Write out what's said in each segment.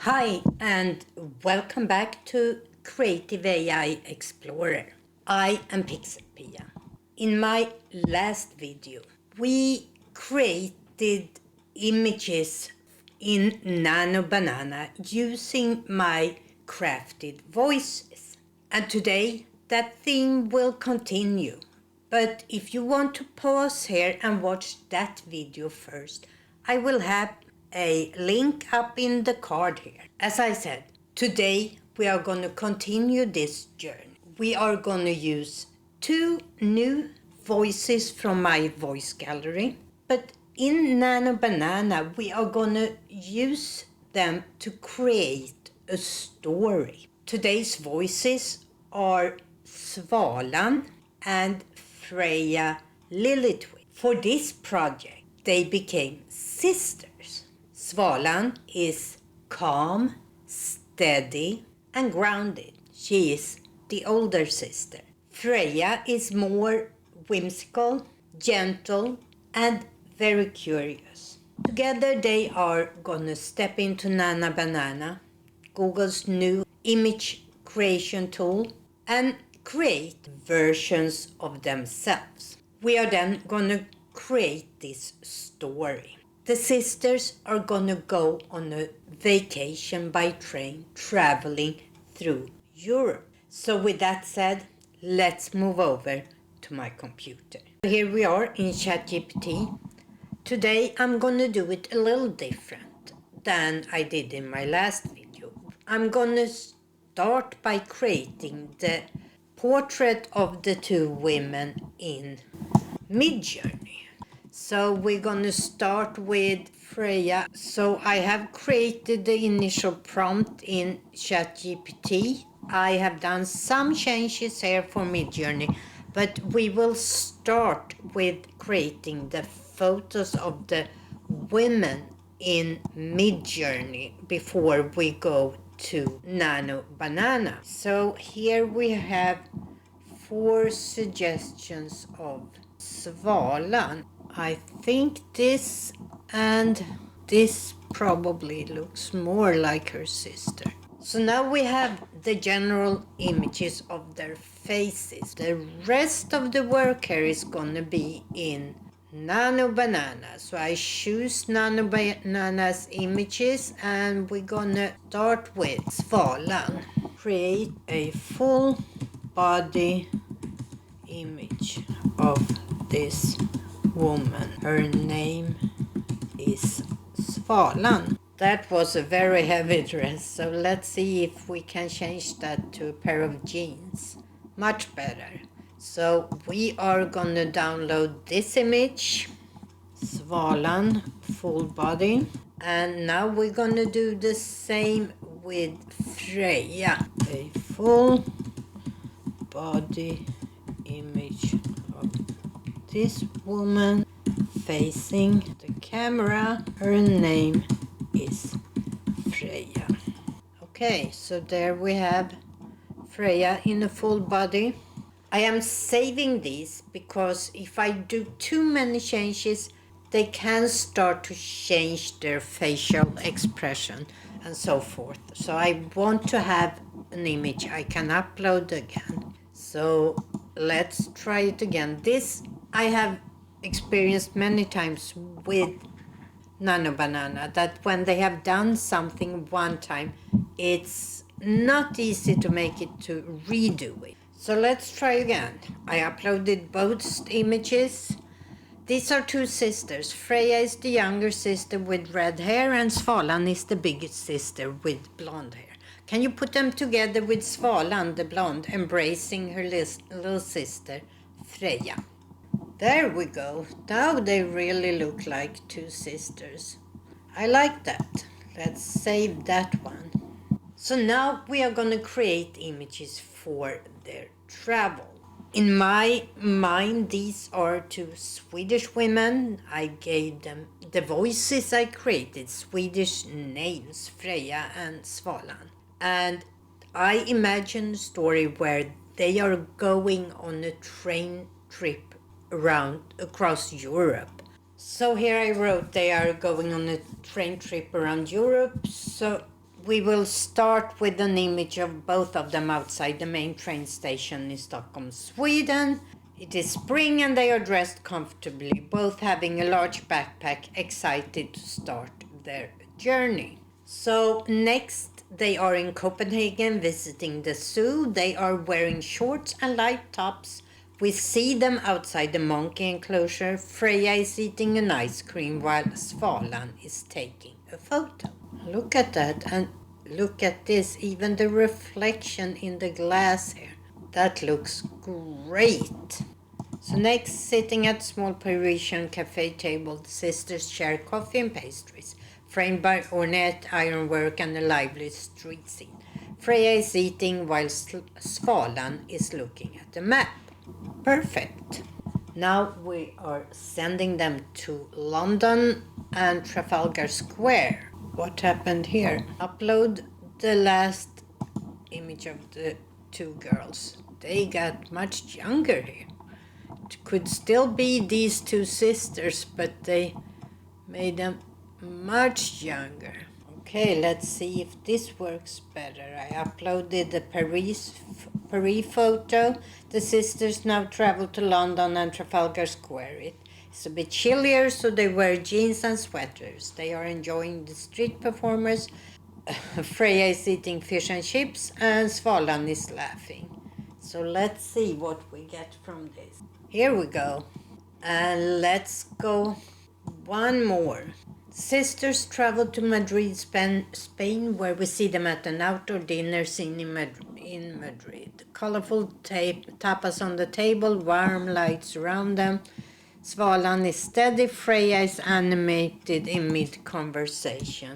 Hi, and welcome back to Creative AI Explorer. I am PixelPia. In my last video, we created images in Nano Banana using my crafted voices. And today, that theme will continue. But if you want to pause here and watch that video first, I will have a link up in the card here. As I said, today we are going to continue this journey. We are going to use two new voices from my voice gallery, but in Nano Banana we are going to use them to create a story. Today's voices are Svalan and Freja Lilith. For this project, they became sisters. Svalan is calm, steady, and grounded. She is the older sister. Freja is more whimsical, gentle, and very curious. Together they are gonna step into Nano Banana, Google's new image creation tool, and create versions of themselves. We are then gonna create this story. The sisters are gonna go on a vacation by train traveling through Europe. So with that said, let's move over to my computer. Here we are in ChatGPT. Today I'm gonna do it a little different than I did in my last video. I'm gonna start by creating the portrait of the two women in MidJourney. So we're gonna start with Freja. So I have created the initial prompt in ChatGPT. I have done some changes here for MidJourney, but we will start with creating the photos of the women in MidJourney before we go to Nano Banana. So here we have 4 suggestions of Svalan. I think this and this probably looks more like her sister. So now we have the general images of their faces. The rest of the work here is gonna be in Nano Banana. So I choose Nano Banana's images and we're gonna start with Svalan. Create a full body image of this woman. Her name is Svalan. That was a very heavy dress, so let's see if we can change that to a pair of jeans. Much better. So we are gonna download this image, Svalan full body, and now we're gonna do the same with Freja. A full body image of this woman facing the camera. Her name is Freja. Okay, so there we have Freja in a full body. I am saving these because if I do too many changes, they can start to change their facial expression and so forth. So I want to have an image I can upload again. So let's try it again. This I have experienced many times with Nano Banana, that when they have done something one time, it's not easy to make it to redo it. So let's try again. I uploaded both images. These are 2 sisters. Freja is the younger sister with red hair and Svalan is the biggest sister with blonde hair. Can you put them together with Svalan, the blonde, embracing her little sister, Freja? There we go. Now they really look like 2 sisters. I like that. Let's save that one. So now we are going to create images for their travel. In my mind, these are 2 Swedish women. I gave them the voices I created, Swedish names, Freja and Svalan. And I imagine a story where they are going on a train trip across Europe. So here I wrote they are going on a train trip around Europe. So we will start with an image of both of them outside the main train station in Stockholm, Sweden. It is spring and they are dressed comfortably, both having a large backpack, excited to start their journey. So next, they are in Copenhagen visiting the zoo. They are wearing shorts and light tops. We see them outside the monkey enclosure. Freja is eating an ice cream while Svalan is taking a photo. Look at that, and look at this, even the reflection in the glass here. That looks great. So next, sitting at small Parisian cafe table, the sisters share coffee and pastries, framed by ornate ironwork and a lively street scene. Freja is eating while Svalan is looking at the map. Perfect. Now we are sending them to London and Trafalgar Square. What happened here? Upload the last image of the two girls. They got much younger here. It could still be these two sisters, but they made them much younger. Okay, let's see if this works better. I uploaded the Paris photo. The sisters now travel to London and Trafalgar Square. It's a bit chillier, so they wear jeans and sweaters. They are enjoying the street performers. Freja is eating fish and chips, and Svalan is laughing. So let's see what we get from this. Here we go. And let's go one more. Sisters travel to Madrid, Spain, where we see them at an outdoor dinner scene in Madrid. Colorful tapas on the table, warm lights around them. Svalan is steady, Freja is animated in mid-conversation.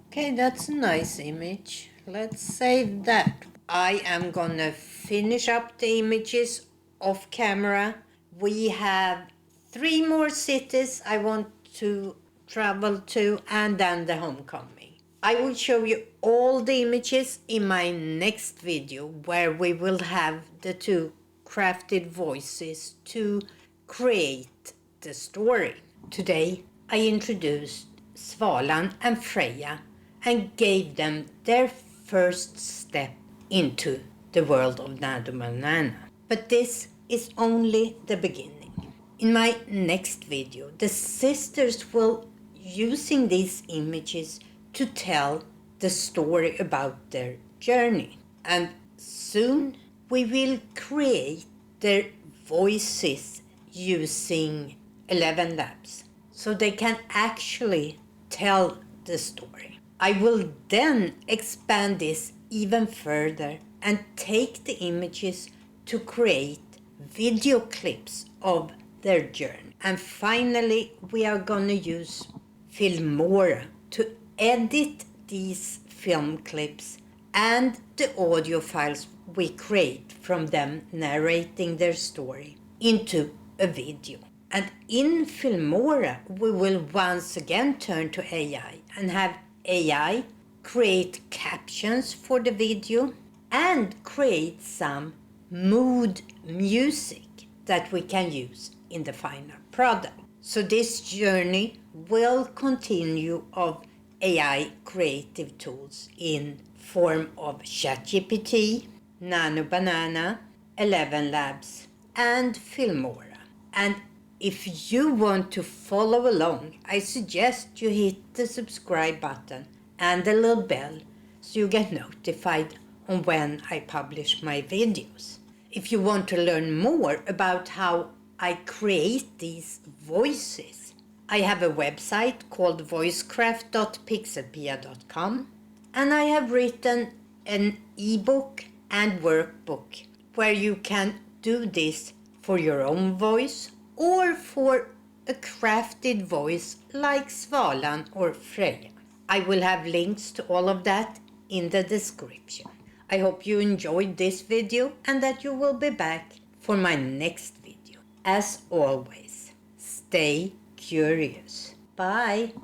Okay, that's a nice image. Let's save that. I am gonna finish up the images off camera. We have 3 more cities I want to travel to, and then the homecoming. I will show you all the images in my next video, where we will have the 2 crafted voices to create the story. Today I introduced Svalan and Freja and gave them their first step into the world of Nano Banana. But this is only the beginning. In my next video, the sisters will using these images to tell the story about their journey. And soon we will create their voices using 11 labs, so they can actually tell the story. I will then expand this even further and take the images to create video clips of their journey. And finally, we are going to use Filmora to edit these film clips and the audio files we create from them narrating their story into a video. And in Filmora, we will once again turn to AI and have AI create captions for the video and create some mood music that we can use in the final product. So this journey will continue of AI creative tools in form of ChatGPT, Nano Banana, 11 Labs, and Filmora. And if you want to follow along, I suggest you hit the subscribe button and the little bell so you get notified on when I publish my videos. If you want to learn more about how I create these voices, I have a website called voicecraft.pixelpia.com, and I have written an ebook and workbook where you can do this for your own voice or for a crafted voice like Svalan or Freja. I will have links to all of that in the description. I hope you enjoyed this video and that you will be back for my next video. As always, stay curious. Bye!